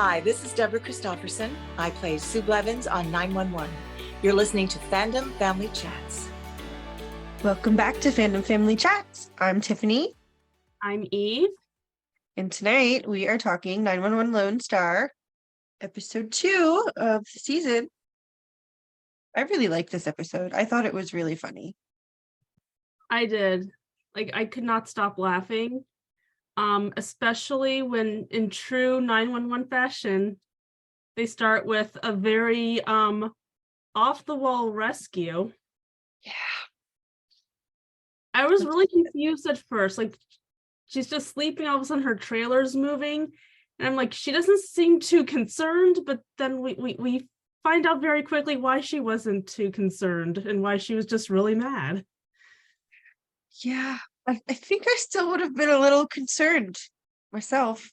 Hi, this is Deborah Christofferson. I play Sue Blevins on 911. You're listening to Fandom Family Chats. Welcome back to Fandom Family Chats. I'm Tiffany. I'm Eve. And tonight we are talking 911 Lone Star, episode 2 of the season. I really liked this episode. I thought it was really funny. I did. I could not stop laughing. Especially when in true 911 fashion, they start with a very off-the-wall rescue. Yeah. I was really confused at first. She's just sleeping, all of a sudden her trailer's moving. And I'm like, she doesn't seem too concerned, but then we find out very quickly why she wasn't too concerned and why she was just really mad. Yeah. I think I still would have been a little concerned myself.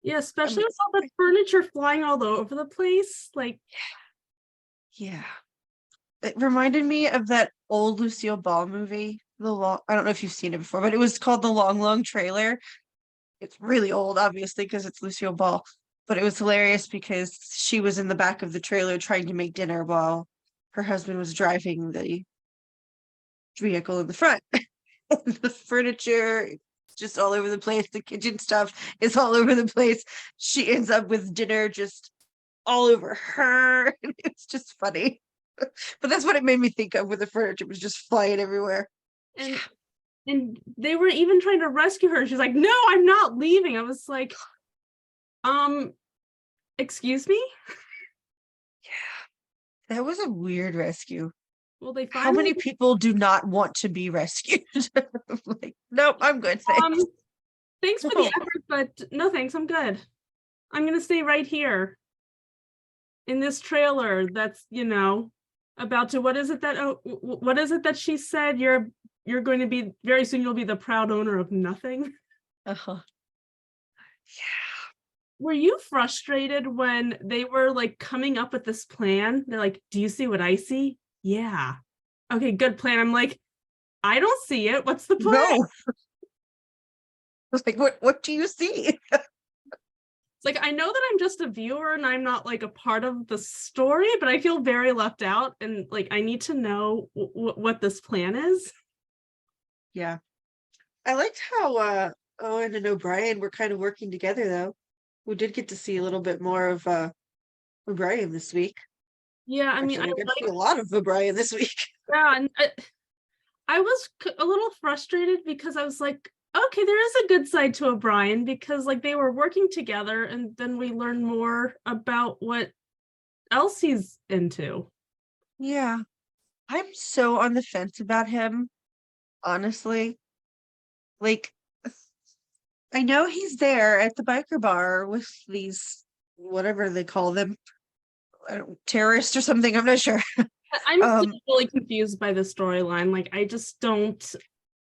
Yeah, especially with all the furniture flying all over the place. Yeah. It reminded me of that old Lucille Ball movie. I don't know if you've seen it before, but it was called The Long, Long Trailer. It's really old, obviously, because it's Lucille Ball. But it was hilarious because she was in the back of the trailer trying to make dinner while her husband was driving the vehicle in the front. The furniture just all over the place. The kitchen stuff is all over the place. She ends up with dinner just all over her. It's just funny. But that's what it made me think of, with the furniture was just flying everywhere. And they were even trying to rescue her. She's like, no, I'm not leaving. I was like, excuse me? Yeah. That was a weird rescue. Well, How many people do not want to be rescued? Like, nope, I'm good. Thanks. Thanks for the effort, but no thanks, I'm good. I'm gonna stay right here in this trailer that's, about to, what is it that she said? You're going to be, very soon you'll be the proud owner of nothing. Uh-huh. Yeah. Were you frustrated when they were coming up with this plan? They're like, do you see what I see? Yeah. Okay, good plan. I'm like, I don't see it. What's the plan? No. I was like, what do you see? It's I know that I'm just a viewer and I'm not a part of the story, but I feel very left out and I need to know what this plan is. Yeah. I liked how Owen and O'Brien were kind of working together, though. We did get to see a little bit more of O'Brien this week. Yeah, I mean, I got to see a lot of O'Brien this week. Yeah, and I was a little frustrated because I was like, okay, there is a good side to O'Brien because they were working together and then we learn more about what else he's into. Yeah. I'm so on the fence about him, honestly. I know he's there at the biker bar with these, whatever they call them, terrorists or something. I'm not sure. I'm still really confused by the storyline. I just don't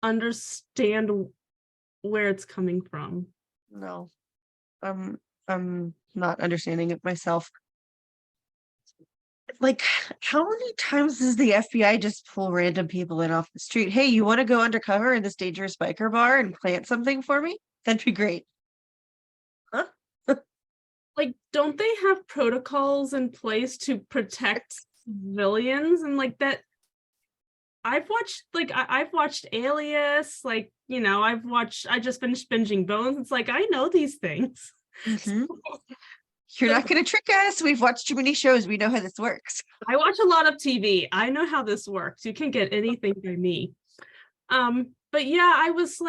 understand where it's coming from. No, I'm not understanding it myself. How many times does the FBI just pull random people in off the street? Hey, you want to go undercover in this dangerous biker bar and plant something for me? That'd be great. Huh? Don't they have protocols in place to protect civilians and that? I've watched Alias, I just finished binging Bones. It's I know these things. Mm-hmm. You're not going to trick us. We've watched too many shows. We know how this works. I watch a lot of TV. I know how this works. You can't get anything by me. But yeah, I was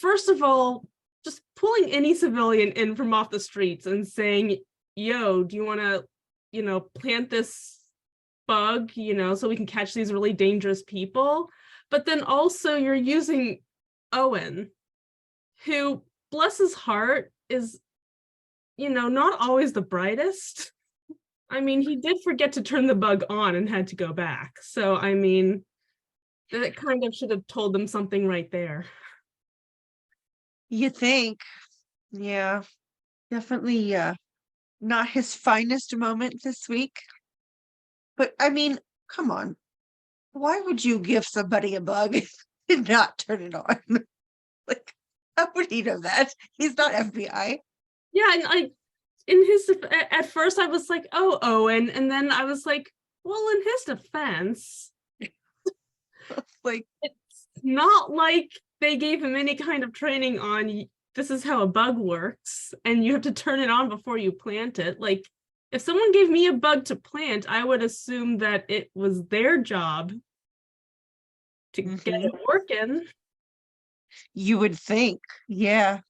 first of all, just pulling any civilian in from off the streets and saying, yo, do you want to, plant this bug, so we can catch these really dangerous people? But then also you're using Owen, who, bless his heart, is not always the brightest. I mean, he did forget to turn the bug on and had to go back. So, I mean, that kind of should have told them something right there. You think? Yeah, definitely not his finest moment this week. But I mean, come on. Why would you give somebody a bug and not turn it on? How would he know that? He's not FBI. Yeah, and in his at first I was like, oh, Owen, and then I was like, well, in his defense, Like, it's not like they gave him any kind of training on this is how a bug works, and you have to turn it on before you plant it. Like, if someone gave me a bug to plant, I would assume that it was their job to get mhm, it working. you would think. Yeah.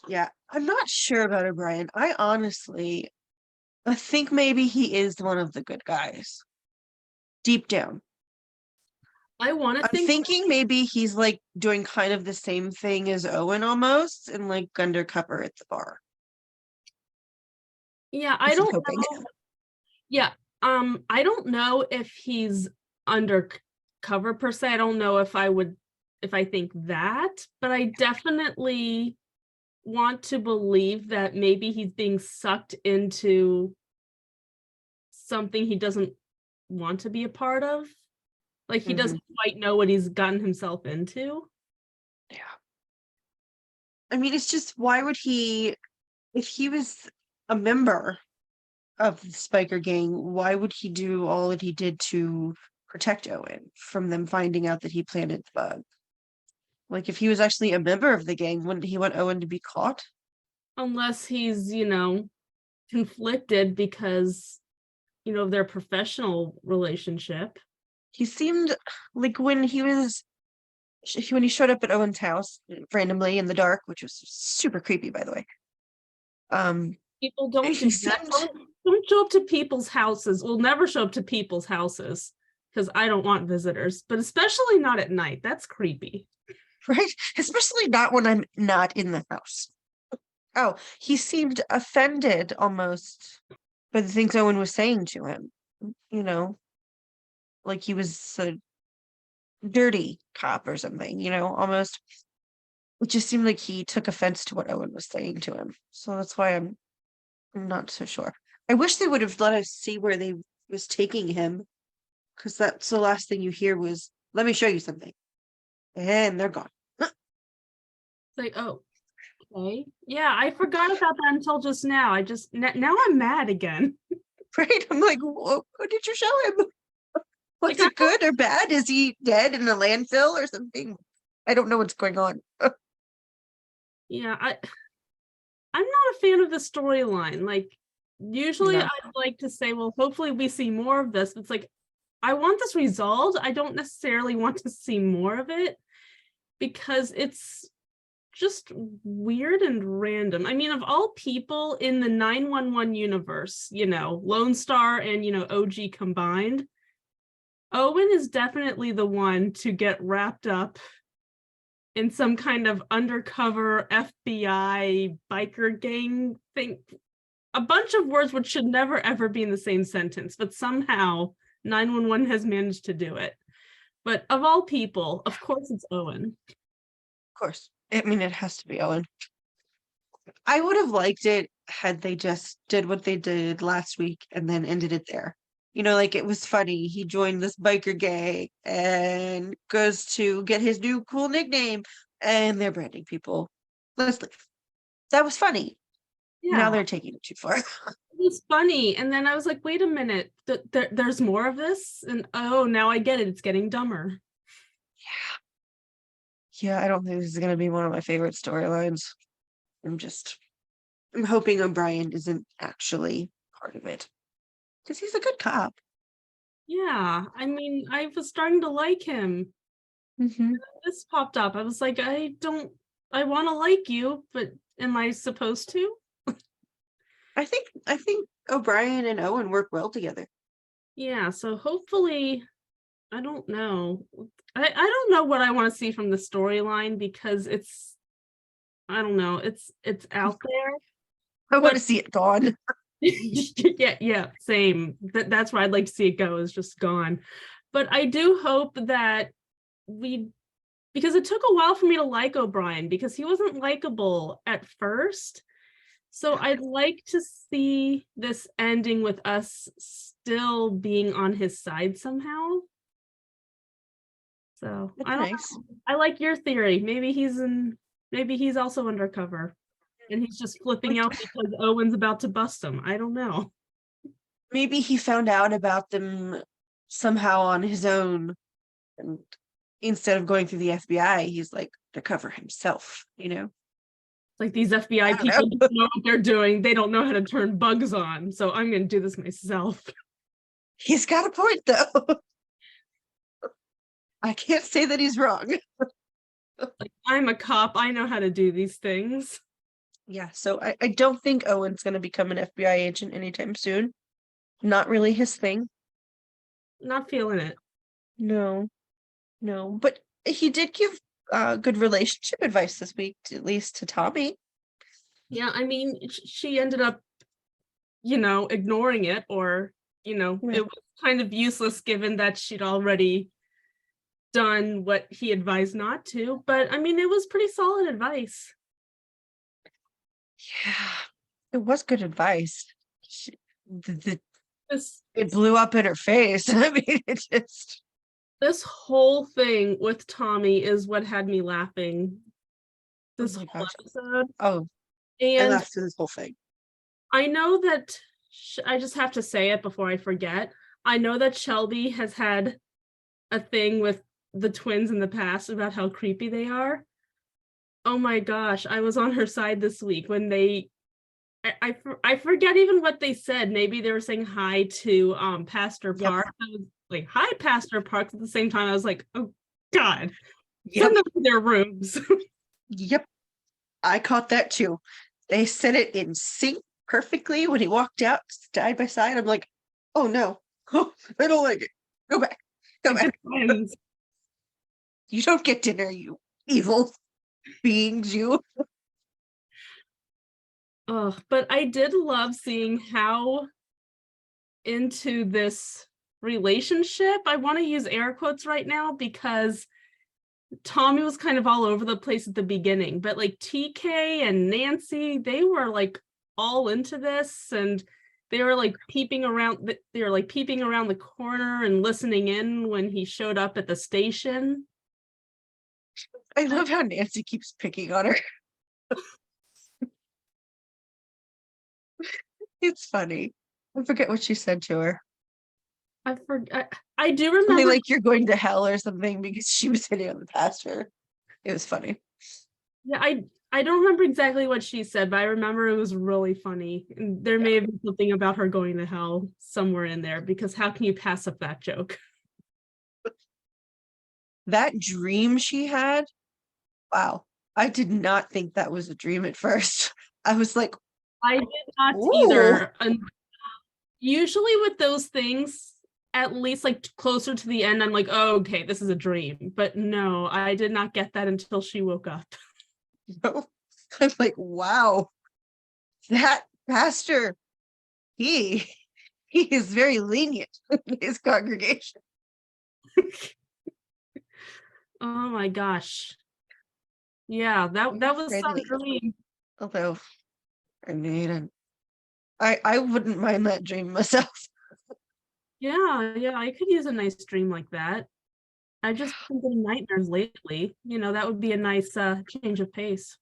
Yeah. I'm not sure about O'Brien. I think maybe he is one of the good guys. Deep down. I want to I'm think, thinking maybe he's like doing kind of the same thing as Owen almost and like undercover at the bar. yeah, I That's what don't I'm hoping. know. Yeah, I don't know if he's undercover per se. I don't know if I think that, but I definitely want to believe that maybe he's being sucked into something he doesn't want to be a part of. Like, he Mhm. doesn't quite know what he's gotten himself into. Yeah. I mean, it's just why would he, if he was a member of the Spiker gang, why would he do all that he did to protect Owen from them finding out that he planted the bug? Like, if he was actually a member of the gang, wouldn't he want Owen to be caught? Unless he's, conflicted because, of their professional relationship. He seemed like when he showed up at Owen's house randomly in the dark, which was super creepy, by the way. People don't He do that. seemed Don't show up to people's houses. We'll never show up to people's houses because I don't want visitors, but especially not at night. That's creepy. right, especially not when I'm not in the house. Oh, he seemed offended almost by the things Owen was saying to him. You know, like he was a dirty cop or something. Almost. It just seemed like he took offense to what Owen was saying to him. So that's why I'm not so sure. I wish they would have let us see where they was taking him, because that's the last thing you hear was, "Let me show you something," and they're gone. It's like, oh, okay. Yeah, I forgot about that until just now. Now I'm mad again. Right? I'm like, what did you show him? Was Like, it good or bad? Is he dead in a landfill or something? I don't know what's going on. yeah, I'm not a fan of the storyline. Like, usually No. I'd like to say, well, hopefully we see more of this. It's like, I want this resolved. I don't necessarily want to see more of it because it's just weird and random. I mean, of all people in the 911 universe, Lone Star and, OG combined, Owen is definitely the one to get wrapped up in some kind of undercover FBI biker gang thing. A bunch of words which should never ever be in the same sentence, but somehow 911 has managed to do it. But of all people, of course it's Owen. Of course. I mean, it has to be Owen. I would have liked it had they just did what they did last week and then ended it there. Like it was funny. He joined this biker gang and goes to get his new cool nickname, and they're branding people. Let's leave. That was funny. Now Yeah, they're taking it too far. it was funny. And then I was like, wait a minute, there's more of this? And oh, now I get it. It's getting dumber. Yeah, I don't think this is going to be one of my favorite storylines. I'm hoping O'Brien isn't actually part of it because he's a good cop. Yeah, I mean, I was starting to like him. Mm-hmm. This popped up. I was like, I want to like you, but am I supposed to? I think O'Brien and Owen work well together. Yeah, so hopefully, I don't know. I don't know what I want to see from the storyline because I don't know, it's out there. I want to But see it gone. yeah, same. That's where I'd like to see it go, is just gone. But I do hope that because it took a while for me to like O'Brien because he wasn't likable at first. So I'd like to see this ending with us still being on his side somehow. So That's I don't nice. know. I like your theory. Maybe he's also undercover. and he's just flipping out because Owen's about to bust him. I don't know. Maybe he found out about them somehow on his own, and instead of going through the FBI, he's like to cover himself, you know? Like these FBI don't people know. don't know what they're doing. They don't know how to turn bugs on. So I'm going to do this myself. He's got a point, though. I can't say that he's wrong. Like, I'm a cop. I know how to do these things. Yeah, so I don't think Owen's going to become an FBI agent anytime soon. Not really his thing. Not feeling it. No, no. But he did give good relationship advice this week, at least to Tommy. Yeah, I mean, she ended up, ignoring it, or, Yeah. it was kind of useless given that she'd already done what he advised not to. But I mean, it was pretty solid advice. Yeah, it was good advice. This It blew up in her face. I mean, it just. this whole thing with Tommy is what had me laughing this Oh my whole gosh. episode. Oh, I And laughed through this whole thing. I know that I just have to say it before I forget. I know that Shelby has had a thing with the twins in the past about how creepy they are. Oh my gosh, I was on her side this week when I forget even what they said. Maybe they were saying hi to Pastor Yep. Park. I was like, hi, Pastor Park. At the same time, I was like, oh God, Yep. send them to their rooms. Yep. I caught that too. They said it in sync perfectly when he walked out side by side. I'm like, oh no. Oh, I don't like it. Go back. Go back. Twins. You don't get dinner, you evil beings, you. Oh, but I did love seeing how into this relationship. I want to use air quotes right now because Tommy was kind of all over the place at the beginning, but like TK and Nancy, they were like all into this, and they were like peeping around the corner and listening in when he showed up at the station. I love how Nancy keeps picking on her. It's funny. I forget what she said to her. I forgot. I do Something remember. like you're going to hell or something because she was hitting on the pastor. It was funny. Yeah, I don't remember exactly what she said, but I remember it was really funny. And there may have been something about her going to hell somewhere in there, because how can you pass up that joke? That dream she had, wow. I did not think that was a dream at first. I was like, I did not ooh. either. And usually with those things, at least like closer to the end, I'm like, oh, okay, this is a dream. But no, I did not get that until she woke up. No. I'm like, wow, that pastor, he is very lenient in his congregation. Oh my gosh. Yeah, that was some Friendly. dream. Although, I mean, I wouldn't mind that dream myself. Yeah, I could use a nice dream like that. I've just been getting nightmares lately. That would be a nice change of pace.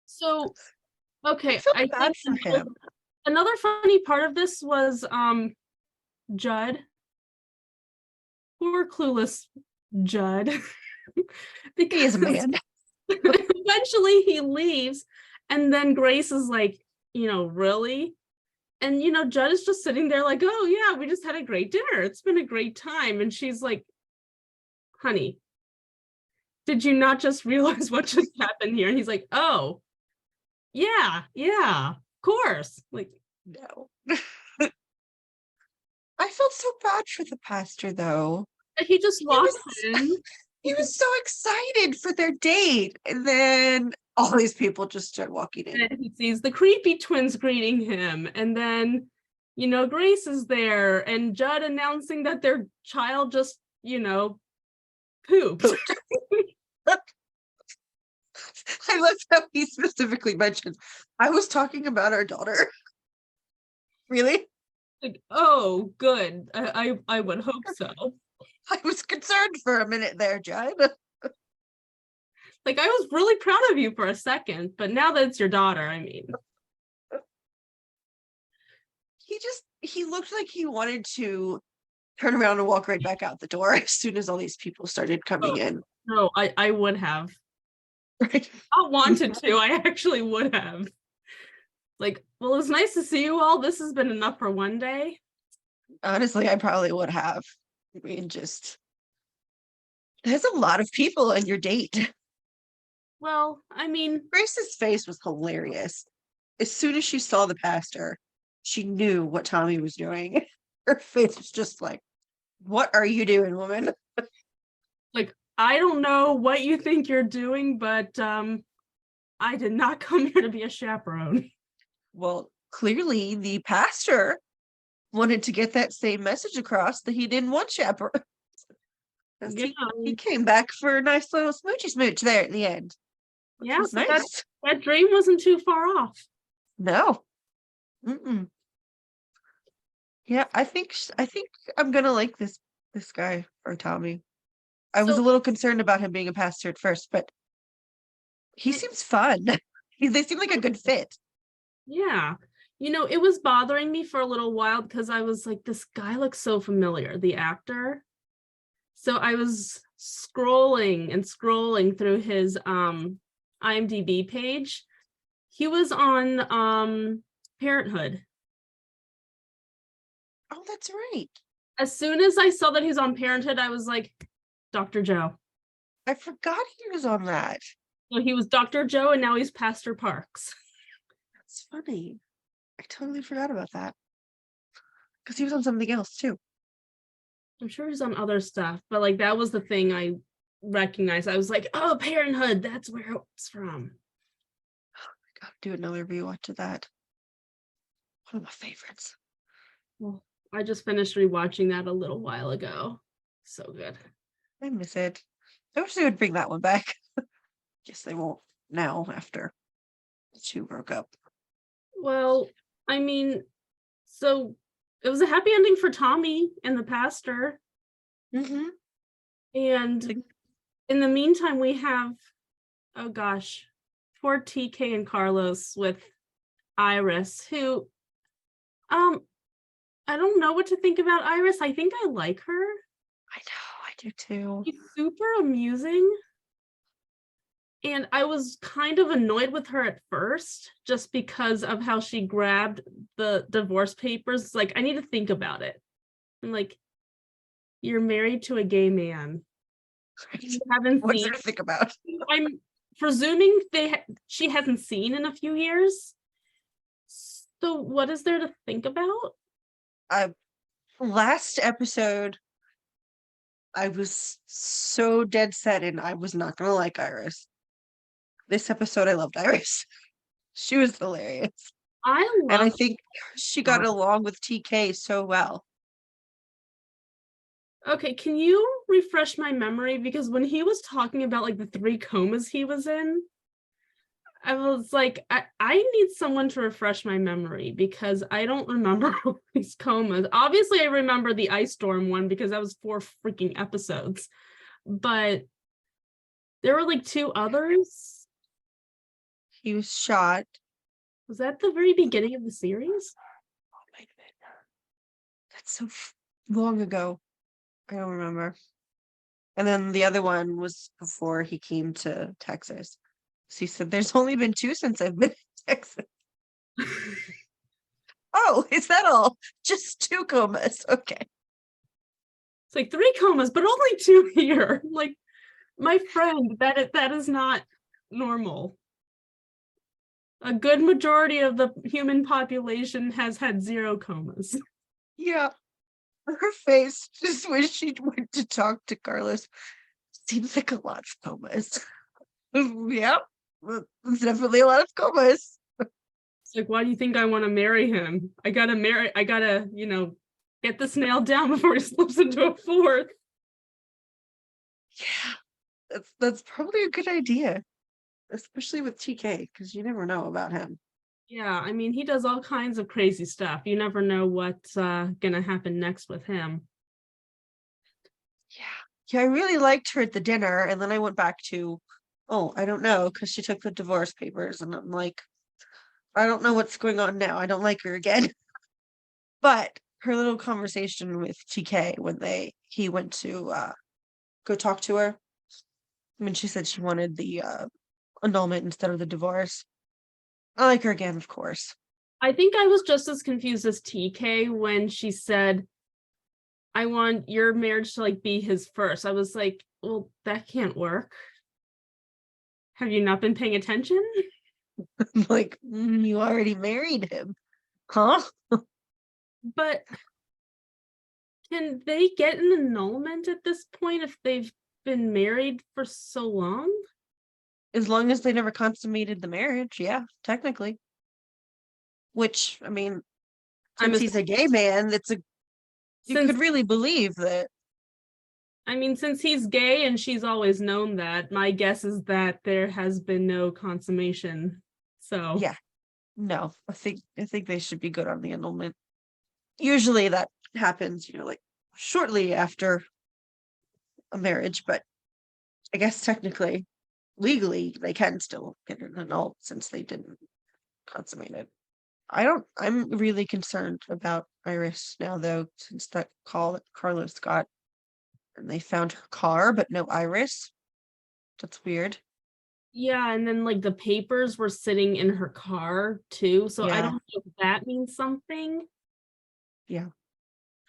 So, okay, I felt I bad think for him. another funny part of this was Judd. Poor clueless Judd. He is a Because man. eventually he leaves, and then Grace is like, really? And Judd is just sitting there like, oh yeah, we just had a great dinner. It's been a great time. And she's like, honey, did you not just realize what just happened here? And he's like, oh, yeah, of course. Like, No. I felt so bad for the pastor though. he just walks in. He was so excited for their date. And then all these people just start walking in. And he sees the creepy twins greeting him. And then, Grace is there, and Judd announcing that their child just, pooped. I love how he specifically mentioned, I was talking about our daughter. Really? Like, oh, good. I would hope so. I was concerned for a minute there, Judd. Like, I was really proud of you for a second, but now that it's your daughter, I mean, He looked like he wanted to turn around and walk right back out the door as soon as all these people started coming in. no, I would have. Right. I wanted to. I actually would have. Like, well, it's nice to see you all. This has been enough for one day. Honestly, I probably would have. I mean, there's a lot of people on your date. Well, I mean, Grace's face was hilarious. As soon as she saw the pastor, she knew what Tommy was doing. Her face was just like, what are you doing, woman? like, I don't know what you think you're doing, but I did not come here to be a chaperone. Well, clearly the pastor wanted to get that same message across that he didn't want chaperone. Yeah, He came back for a nice little smoochy smooch there at the end. yeah, Was so nice. that dream wasn't too far off. No. Mm-mm. Yeah, I think I'm gonna like this guy for Tommy. I was a So- little concerned about him being a pastor at first, but he Yeah. seems fun. They seem like a good fit. Yeah. It was bothering me for a little while because I was like, this guy looks so familiar, the actor. So I was scrolling and scrolling through his IMDb page. He was on Parenthood. Oh, that's right. As soon as I saw that he's on Parenthood, I was like, Dr. Joe. I forgot he was on that. So he was Dr. Joe and now he's Pastor Parks. That's funny. I totally forgot about that. Because he was on something else too. I'm sure he's on other stuff, but like that was the thing I recognized. I was like, oh, Parenthood, that's where it's from. I gotta do another rewatch of that. One of my favorites. Well, I just finished rewatching that a little while ago. So good. I miss it. I wish they would bring that one back. Guess they won't now after the two broke up. Well, I mean, so it was a happy ending for Tommy and the pastor. Mm-hmm. And in the meantime, we have, oh gosh, poor TK and Carlos with Iris, who, I don't know what to think about Iris. I think I like her. I know, I do too. She's super amusing. And I was kind of annoyed with her at first, just because of how she grabbed the divorce papers. It's like, I need to think about it. I'm like, you're married to a gay man. You haven't What's seen. there to think about? I'm presuming she hasn't seen in a few years. So what is there to think about? Last episode, I was so dead set and I was not gonna like Iris. This episode, I loved Iris. She was hilarious. And I think she got along with TK so well. Okay, can you refresh my memory? Because when he was talking about like the 3 comas he was in, I was like, I need someone to refresh my memory because I don't remember these comas. Obviously, I remember the ice storm one because that was 4 freaking episodes. But there were like 2 others. He was shot. Was that the very beginning of the series? Oh, wait a minute. That's so long ago. I don't remember. And then the other one was before he came to Texas. So he said, there's only been 2 since I've been in Texas. Oh, is that all? Just 2 comas. Okay. It's like 3 comas, but only 2 here. Like, my friend, that is not normal. A good majority of the human population has had 0 comas. Yeah. Her face, just when she went to talk to Carlos, seems like a lot of comas. Yep. There's definitely a lot of comas. It's like, why do you think I want to marry him? I gotta, get this nailed down before he slips into a 4th. Yeah. That's probably a good idea. Especially with TK, because you never know about him. Yeah, I mean, he does all kinds of crazy stuff. You never know what's gonna happen next with him. Yeah, I really liked her at the dinner, and then I went back to oh, I don't know, because she took the divorce papers, and I'm like, I don't know what's going on now. I don't like her again. But her little conversation with TK when he went to go talk to her when she said she wanted the annulment instead of the divorce. I like her again, of course. I think I was just as confused as TK when she said, I want your marriage to like be his first. I was like, well, that can't work. Have you not been paying attention? I'm like, you already married him, huh? But can they get an annulment at this point if they've been married for so long? As long as they never consummated the marriage, yeah, technically. Which, I mean, I'm since he's a gay man, you since could really believe that. I mean, since he's gay and she's always known that, my guess is that there has been no consummation. So Yeah, no, I think they should be good on the annulment. Usually that happens, like shortly after a marriage, but I guess technically, legally, they can still get it annulled since they didn't consummate it. I'm really concerned about Iris now, though, since that call that Carlos got and they found her car, but no Iris. That's weird. yeah, and then like the papers were sitting in her car too. So I Yeah, don't know if that means something. yeah.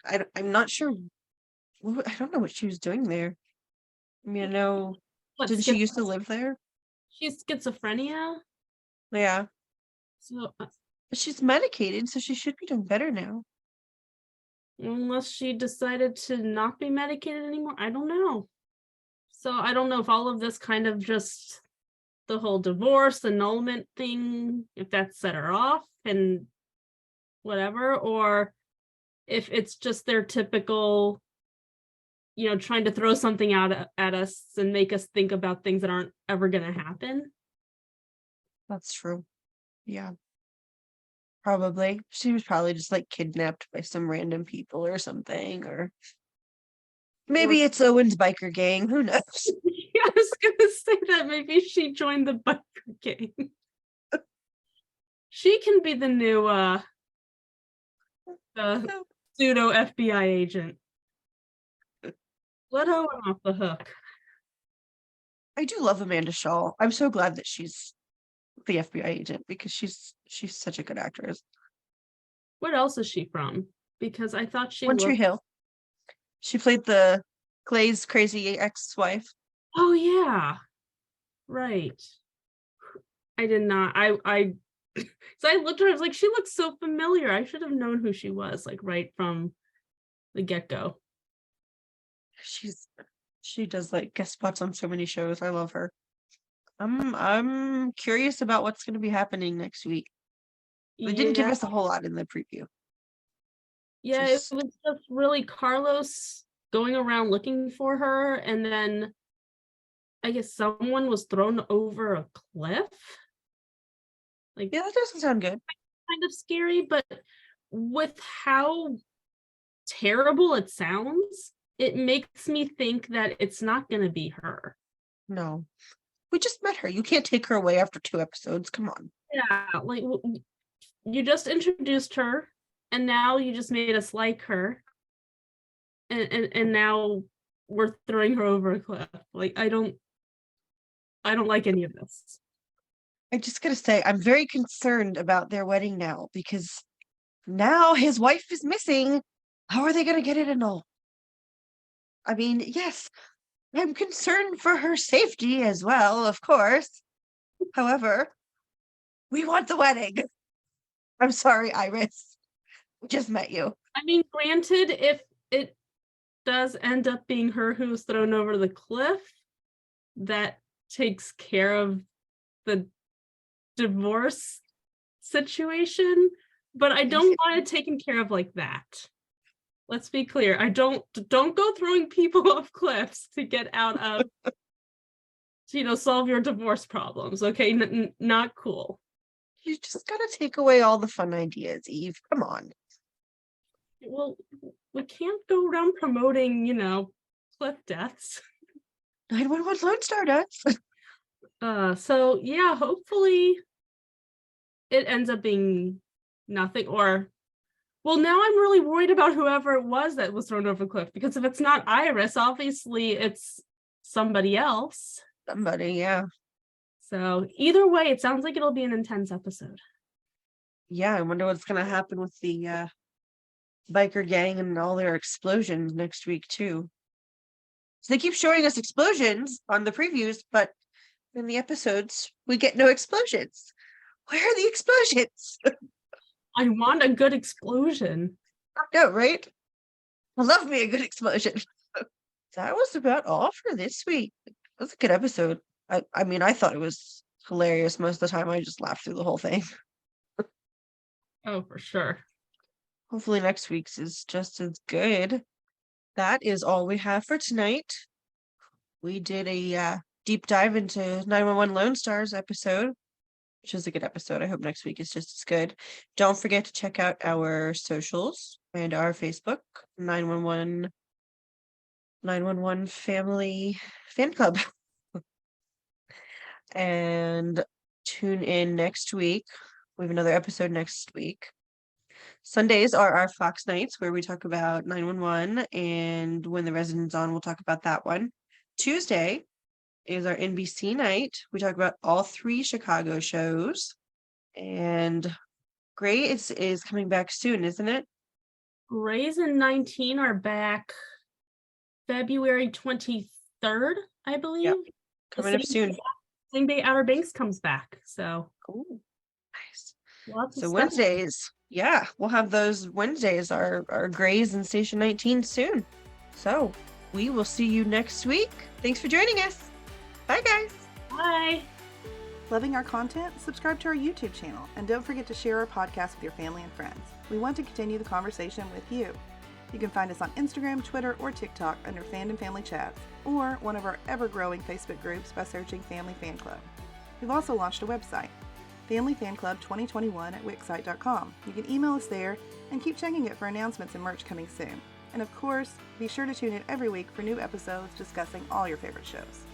I'm not sure. I don't know what she was doing there. I mean, I know. What Didn't she used to live there? she's schizophrenia. Yeah. So But she's medicated, so she should be doing better now. unless she decided to not be medicated anymore, I don't know. So I don't know if all of this kind of just the whole divorce annulment thing, if that set her off and whatever, or if it's just their typical, trying to throw something out at us and make us think about things that aren't ever going to happen. That's true. Yeah. Probably. She was probably just like kidnapped by some random people or something, or Or maybe it's Owen's biker gang. Who knows? I was gonna say that maybe she joined the biker gang. She can be the new pseudo FBI agent. Let Owen off the hook. I do love Amanda Shaw. I'm so glad that she's the FBI agent because she's such a good actress. What else is she from? Because I thought she One Tree looked. Hill. She played the Clay's crazy ex-wife. Oh yeah, right. I did not. So I looked at her. I was like, she looks so familiar. I should have known who she was, like right from the get-go. She does like guest spots on so many shows. I love her. I'm curious about what's going to be happening next week. They didn't give Yeah, us a whole lot in the preview. yeah. It Just was just really Carlos going around looking for her, and then I guess someone was thrown over a cliff. Like, yeah, that doesn't sound good. kind of scary, but with how terrible it sounds, it makes me think that it's not going to be her. No. We just met her. You can't take her away after 2 episodes. Come on. Yeah, like you just introduced her, and now you just made us like her, and now we're throwing her over a cliff. Like I don't like any of this. I just gotta say, I'm very concerned about their wedding now because now his wife is missing. How are they gonna get it annulled? I mean, yes, I'm concerned for her safety as well, of course. However, we want the wedding. I'm sorry, Iris. We just met you. I mean, granted, if it does end up being her who's thrown over the cliff, that takes care of the divorce situation, but I don't want it taken care of like that. Let's be clear. I don't go throwing people off cliffs to get out of solve your divorce problems. Okay, not cool. You just gotta take away all the fun ideas, Eve. Come on. Well, we can't go around promoting, cliff deaths. 911 Lone Star does. So yeah, hopefully it ends up being nothing, or well, now I'm really worried about whoever it was that was thrown over the cliff, because if it's not Iris, obviously it's somebody else. Somebody, yeah. So either way, it sounds like it'll be an intense episode. Yeah, I wonder what's gonna happen with the biker gang and all their explosions next week too. So they keep showing us explosions on the previews, but in the episodes we get no explosions. Where are the explosions? I want a good explosion. No, right? I love me a good explosion. That was about all for this week. It was a good episode. I mean, I thought it was hilarious most of the time. I just laughed through the whole thing. Oh, for sure. Hopefully next week's is just as good. That is all we have for tonight. We did a deep dive into 911 Lone Stars episode, which is a good episode. I hope next week is just as good. Don't forget to check out our socials and our Facebook, 911 Family Fan Club. And tune in next week. We have another episode next week. Sundays are our Fox nights where we talk about 911, and when the resident's on, we'll talk about that one. Tuesday is our NBC night. We talk about all 3 Chicago shows. And Gray is coming back soon, isn't it? Grey's and 19 are back February 23rd, I believe. Yep. Coming up soon. Same day Outer Banks comes back. So Oh, nice. lots of So stuff. Wednesdays, yeah, we'll have those Wednesdays, our Grays and Station 19 soon. So we will see you next week. Thanks for joining us. Bye, guys. Bye. Loving our content? Subscribe to our YouTube channel, and don't forget to share our podcast with your family and friends. We want to continue the conversation with you. You can find us on Instagram, Twitter, or TikTok under Fandom Family Chats, or one of our ever-growing Facebook groups by searching Family Fan Club. We've also launched a website, Family Fan Club 2021 at wixsite.com. You can email us there and keep checking it for announcements and merch coming soon. And of course, be sure to tune in every week for new episodes discussing all your favorite shows.